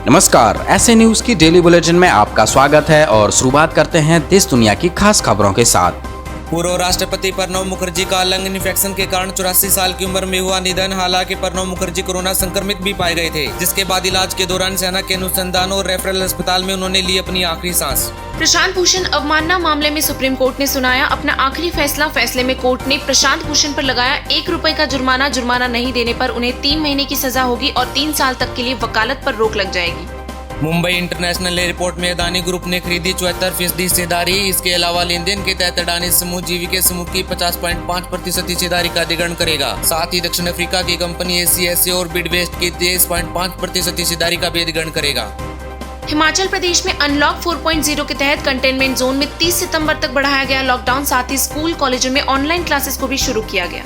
नमस्कार, ऐसे न्यूज की डेली बुलेटिन में आपका स्वागत है और शुरुआत करते हैं देश दुनिया की खास खबरों के साथ। पूर्व राष्ट्रपति प्रणब मुखर्जी का लंग इन्फेक्शन के कारण 84 साल की उम्र में हुआ निधन। हालांकि प्रणब मुखर्जी कोरोना संक्रमित भी पाए गए थे, जिसके बाद इलाज के दौरान सेना के अनुसंधान और रेफरल अस्पताल में उन्होंने ली अपनी आखिरी सांस। प्रशांत भूषण अवमानना मामले में सुप्रीम कोर्ट ने सुनाया अपना आखिरी फैसला। फैसले में कोर्ट ने प्रशांत भूषण पर लगाया ₹1 का जुर्माना नहीं देने पर उन्हें 3 महीने की सजा होगी और 3 साल तक के लिए वकालत पर रोक लग जाएगी। मुंबई इंटरनेशनल एयरपोर्ट में अदानी ग्रुप ने खरीदी 74% हिस्सेदारी। इसके अलावा लेन देन के तहत अडानी समूह जीवीके समूह की 50.5% हिस्सेदारी का अधिग्रहण करेगा। साथ ही दक्षिण अफ्रीका की कंपनी ACSA और बिडवेस्ट की 23.5% हिस्सेदारी का भी अधिग्रहण करेगा। हिमाचल प्रदेश में अनलॉक 4.0 के तहत कंटेनमेंट जोन में 30 सितंबर तक बढ़ाया गया लॉकडाउन। साथ ही स्कूल कॉलेजों में ऑनलाइन क्लासेस को भी शुरू किया गया।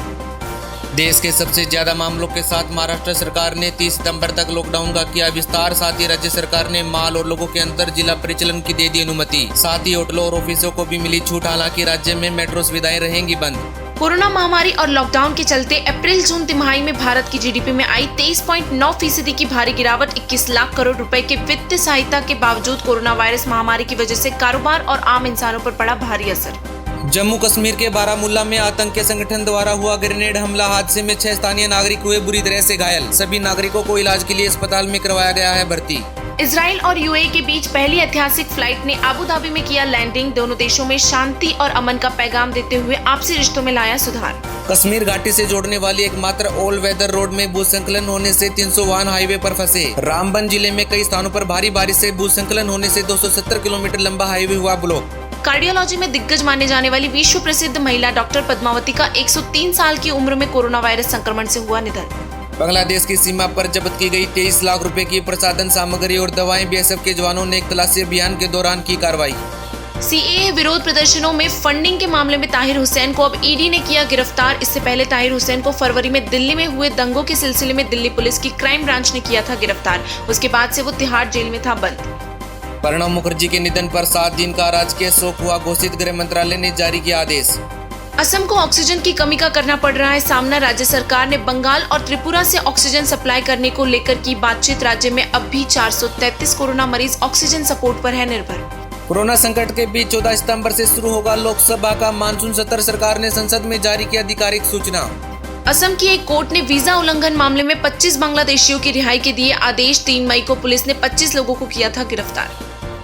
देश के सबसे ज्यादा मामलों के साथ महाराष्ट्र सरकार ने 30 सितंबर तक लॉकडाउन का किया विस्तार। साथ ही राज्य सरकार ने माल और लोगों के अंतर जिला परिचालन की दे दी अनुमति। साथ ही होटलों और ऑफिसों को भी मिली छूट। हालांकि राज्य में मेट्रो सुविधाएं रहेंगी बंद। कोरोना महामारी और लॉकडाउन के चलते अप्रैल जून तिमाही में भारत की GDP में आई 23.9% की भारी गिरावट। 21 लाख करोड़ रुपए के वित्तीय सहायता के बावजूद कोरोना वायरस महामारी की वजह से कारोबार और आम इंसानों पर पड़ा भारी असर। जम्मू कश्मीर के बारामूला में आतंकी संगठन द्वारा हुआ ग्रेनेड हमला। हादसे में 6 स्थानीय नागरिक हुए बुरी तरह से घायल। सभी नागरिकों को इलाज के लिए अस्पताल में करवाया गया है भर्ती। इजराइल और UAE के बीच पहली ऐतिहासिक फ्लाइट ने अबू धाबी में किया लैंडिंग। दोनों देशों में शांति और अमन का पैगाम देते हुए आपसी रिश्तों में लाया सुधार। कश्मीर घाटी से जोड़ने वाली एकमात्र ऑल वेदर रोड में भूस्खलन होने से 300 वाहन हाईवे पर फंसे। रामबन जिले में कई स्थानों पर भारी बारिश से भूस्खलन होने से 270 किलोमीटर लंबा हाईवे हुआ ब्लॉक। कार्डियोलॉजी में दिग्गज माने जाने वाली विश्व प्रसिद्ध महिला डॉक्टर पद्मावती का 103 साल की उम्र में कोरोना वायरस संक्रमण से हुआ निधन। बांग्लादेश की सीमा पर जब्त की गई 23 लाख रुपए की प्रसाधन सामग्री और दवाएं। BSF के जवानों ने एक तलाशी अभियान के दौरान की कार्रवाई। CAA विरोध प्रदर्शनों में फंडिंग के मामले में ताहिर हुसैन को अब ED ने किया गिरफ्तार। इससे पहले ताहिर हुसैन को फरवरी में दिल्ली में हुए दंगों के सिलसिले में दिल्ली पुलिस की क्राइम ब्रांच ने किया था गिरफ्तार। उसके बाद से वो तिहाड़ जेल में था बंद। प्रणब मुखर्जी के निधन पर 7 दिन का राजकीय शोक हुआ घोषित। गृह मंत्रालय ने जारी किया आदेश। असम को ऑक्सीजन की कमी का करना पड़ रहा है सामना। राज्य सरकार ने बंगाल और त्रिपुरा से ऑक्सीजन सप्लाई करने को लेकर की बातचीत। राज्य में अब भी 433 कोरोना मरीज ऑक्सीजन सपोर्ट पर है निर्भर। कोरोना संकट के बीच 14 सितंबर से शुरू होगा लोकसभा का मानसून सत्र। सरकार ने संसद में जारी की आधिकारिक सूचना। असम की एक कोर्ट ने वीजा उल्लंघन मामले में 25 बांग्लादेशियों की रिहाई के दिए आदेश। 3 मई को पुलिस ने 25 लोगों को किया था गिरफ्तार।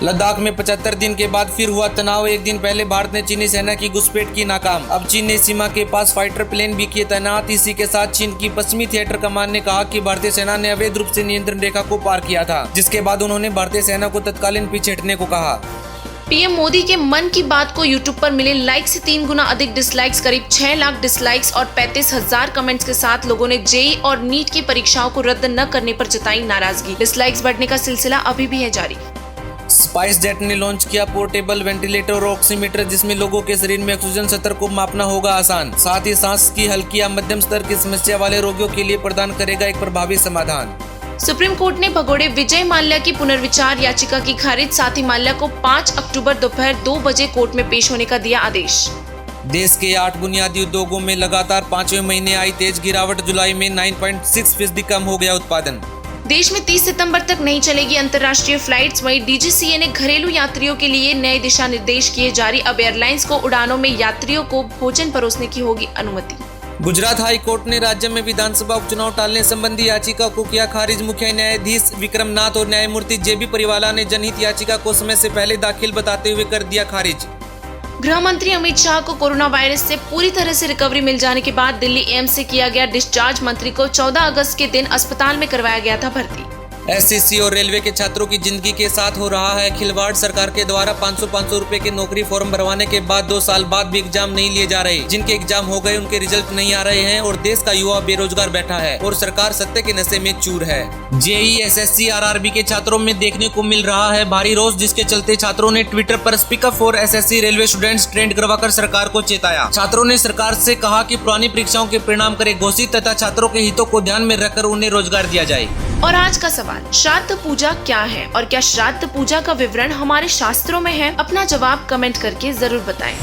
लद्दाख में 75 दिन के बाद फिर हुआ तनाव। एक दिन पहले भारत ने चीनी सेना की घुसपैठ की नाकाम। अब चीन ने सीमा के पास फाइटर प्लेन भी किए तैनात। इसी के साथ चीन की पश्चिमी थिएटर कमान ने कहा कि भारतीय सेना ने अवैध रूप से नियंत्रण रेखा को पार किया था, जिसके बाद उन्होंने भारतीय सेना को तत्कालीन पीछे हटने को कहा। PM मोदी के मन की बात को YouTube पर मिले लाइक से 3 गुना अधिक डिसलाइक्स। करीब 6 लाख डिसलाइक्स और 35,000 कमेंट्स के साथ लोगों ने JEE और नीट की परीक्षाओं को रद्द न करने पर जताई नाराजगी। डिसलाइक्स बढ़ने का सिलसिला अभी भी है जारी। स्पाइस जेट ने लॉन्च किया पोर्टेबल वेंटिलेटर और ऑक्सीमीटर, जिसमें लोगों के शरीर में ऑक्सीजन स्तर को मापना होगा आसान। साथ ही सांस की हल्की या मध्यम स्तर की समस्या वाले रोगियों के लिए प्रदान करेगा एक प्रभावी समाधान। सुप्रीम कोर्ट ने भगोड़े विजय माल्या की पुनर्विचार याचिका की खारिज। साथ ही माल्या को 5 अक्टूबर दोपहर 2 बजे कोर्ट में पेश होने का दिया आदेश। देश के 8 बुनियादी उद्योगों में लगातार 5वें महीने आई तेज गिरावट। जुलाई में 9.6% कम हो गया उत्पादन। देश में 30 सितंबर तक नहीं चलेगी अंतर्राष्ट्रीय फ्लाइट्स। वहीं DGCA ने घरेलू यात्रियों के लिए नए दिशा निर्देश किए जारी। अब एयरलाइंस को उड़ानों में यात्रियों को भोजन परोसने की होगी अनुमति। गुजरात हाई कोर्ट ने राज्य में विधानसभा उपचुनाव टालने संबंधी याचिका को किया खारिज। मुख्य न्यायाधीश विक्रम नाथ और न्यायमूर्ति JB परिवाला ने जनहित याचिका को समय से पहले दाखिल बताते हुए कर दिया खारिज। गृह मंत्री अमित शाह को कोरोना वायरस से पूरी तरह से रिकवरी मिल जाने के बाद दिल्ली एम्स से किया गया डिस्चार्ज। मंत्री को 14 अगस्त के दिन अस्पताल में करवाया गया था भर्ती। SSC और रेलवे के छात्रों की जिंदगी के साथ हो रहा है खिलवाड़। सरकार के द्वारा 500 रुपए के नौकरी फॉर्म भरवाने के बाद 2 साल बाद भी एग्जाम नहीं लिए जा रहे। जिनके एग्जाम हो गए उनके रिजल्ट नहीं आ रहे हैं और देश का युवा बेरोजगार बैठा है और सरकार सत्ते के नशे में चूर है। JEE SSC RRB के छात्रों में देखने को मिल रहा है भारी रोष, जिसके चलते छात्रों ने ट्विटर पर speak up for SSC railway students trend करवाकर सरकार को चेताया। छात्रों ने सरकार से कहा कि पुरानी परीक्षाओं के परिणाम करे घोषित तथा छात्रों के हितों को ध्यान में रखकर उन्हें रोजगार दिया जाए। और आज का सवाल, श्राद्ध पूजा क्या है और क्या श्राद्ध पूजा का विवरण हमारे शास्त्रों में है? अपना जवाब कमेंट करके जरूर बताएं।